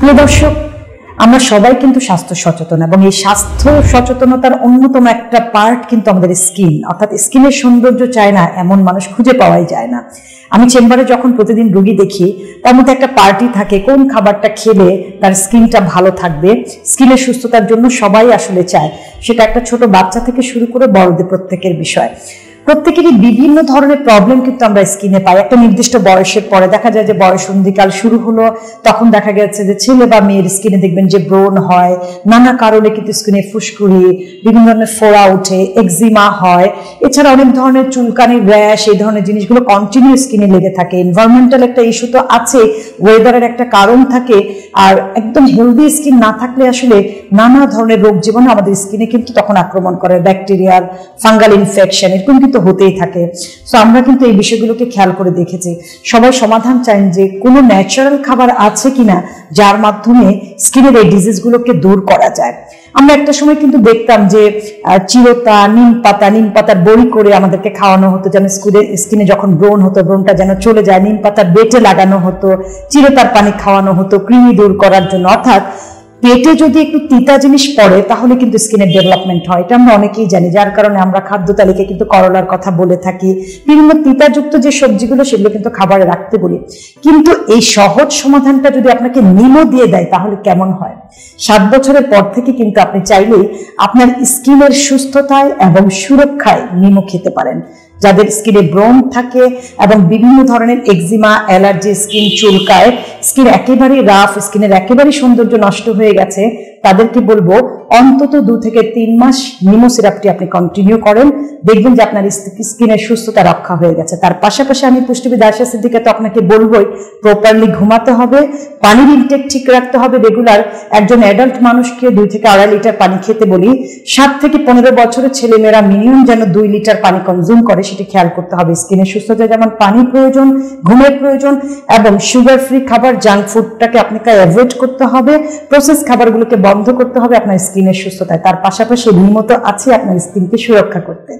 প্রিয় দর্শক, আমরা সবাই কিন্তু স্বাস্থ্য সচেতন এবং এই স্বাস্থ্য সচেতনতার অন্যতম একটা পার্ট কিন্তু আমাদের স্কিন, অর্থাৎ স্কিনের সৌন্দর্য চায় না এমন মানুষ খুঁজে পাওয়াই যায় না। আমি চেম্বারে যখন প্রতিদিন রোগী দেখি, তার মধ্যে একটা পার্টি থাকে কোন খাবারটা খেলে তার স্কিনটা ভালো থাকবে, স্কিনের সুস্থতার জন্য সবাই আসলে চায়। সেটা একটা ছোট বাচ্চা থেকে শুরু করে বড়দের প্রত্যেকের বিষয়। প্রত্যেকেরই বিভিন্ন ধরনের প্রবলেম কিন্তু আমরা স্কিনে পাই। একটা নির্দিষ্ট বয়সের পরে দেখা যায় যে বয়সন্ধিকাল শুরু হলো, তখন দেখা গেছে যে ছেলে বা মেয়ের স্কিনে দেখবেন যে ব্রণ হয়, নানা কারণে কিন্তু স্কিনে ফুসকুড়ি, বিভিন্ন ধরনের ফোড়া উঠে, এক্সিমা হয়, এছাড়া অনেক ধরনের চুলকানি, র্যাশ, এই ধরনের জিনিসগুলো কন্টিনিউ স্কিনে লেগে থাকে। এনভায়রনমেন্টাল একটা ইস্যু তো আছে, ওয়েদারের একটা কারণ থাকে, আর একদম হেলদি স্কিন না থাকলে আসলে নানা ধরনের রোগ জীবাণু আমাদের স্কিনে কিন্তু তখন আক্রমণ করে, ব্যাকটেরিয়াল, ফাঙ্গাল ইনফেকশন এরকম কিন্তু হতেই থাকে। সো আমরা কিন্তু এই বিষয়গুলোকে খেয়াল করে দেখেছি। সবাই সমাধান চান যে কোনো ন্যাচারাল খাবার আছে কিনা যার মাধ্যমে স্কিনের এই ডিজিজগুলোকে দূর করা যায়। আমরা একটা সময় কিন্তু দেখতাম যে চিরতা, নিম পাতার বড়ি করে আমাদেরকে খাওয়ানো হতো, যেন স্কিনে যখন ব্রণ হতো ব্রণটা যেন চলে যায়, নিম পাতার বেটে লাগানো হতো, চিরতার পানি খাওয়ানো হতো কৃমি দূর করার জন্য। অর্থাৎ পেটে যদি একটু তিতা জিনিস পড়ে তাহলে কিন্তু স্কিনের ডেভেলপমেন্ট হয়, এটা আমরা অনেকেই জানি। যার কারণে আমরা খাদ্য তালিকায় কিন্তু করলার কথা বলে থাকি, বিভিন্ন তিতাযুক্ত যে সবজিগুলো সেগুলো কিন্তু খাবারে রাখতে বলি। কিন্তু এই সহজ সমাধানটা যদি আপনাকে নিমও দিয়ে দেয় তাহলে কেমন হয়? 7 বছরের পর থেকে কিন্তু আপনি চাইলেই আপনার স্কিনের সুস্থতায় এবং সুরক্ষায় নিমও খেতে পারেন। যাদের স্কিনে ব্রণ থাকে এবং বিভিন্ন ধরনের এক্সিমা, অ্যালার্জি, স্কিন চুলকায়, স্কিন একেবারে রাফ, স্কিনের একেবারে সৌন্দর্য নষ্ট হয়ে গেছে, তাদেরকে বলবো অন্তত 2 থেকে 3 মাস নিমো সিরাপটি আপনি কন্টিনিউ করেন, দেখবেন যে আপনার স্কিনের সুস্থতা রক্ষা হয়ে গেছে। তার পাশাপাশি আমি পুষ্টিবিদ আয়েশা সিদ্দিকা তো আপনাকে বলবোই, প্রপারলি ঘুমাতে হবে, পানির ইনটেক ঠিক রাখতে হবে রেগুলার। একজন অ্যাডাল্ট মানুষকে 2 থেকে 2.5 লিটার পানি খেতে বলি। 7 থেকে 15 বছরের ছেলেমেয়েরা মিনিমাম যেন 2 লিটার পানি কনজিউম করে, সেটা খেয়াল করতে হবে। স্কিনের সুস্থতায় যেমন পানি প্রয়োজন, ঘুমের প্রয়োজন, এবং সুগার ফ্রি খাবার, জাঙ্ক ফুডটাকে আপনাকে অ্যাভয়েড করতে হবে, প্রসেস খাবারগুলোকে বন্ধ করতে হবে আপনার স্কিনের সুস্থতায়। তার পাশাপাশি নিয়মিত আছে আপনার স্কিনকে সুরক্ষা করতে।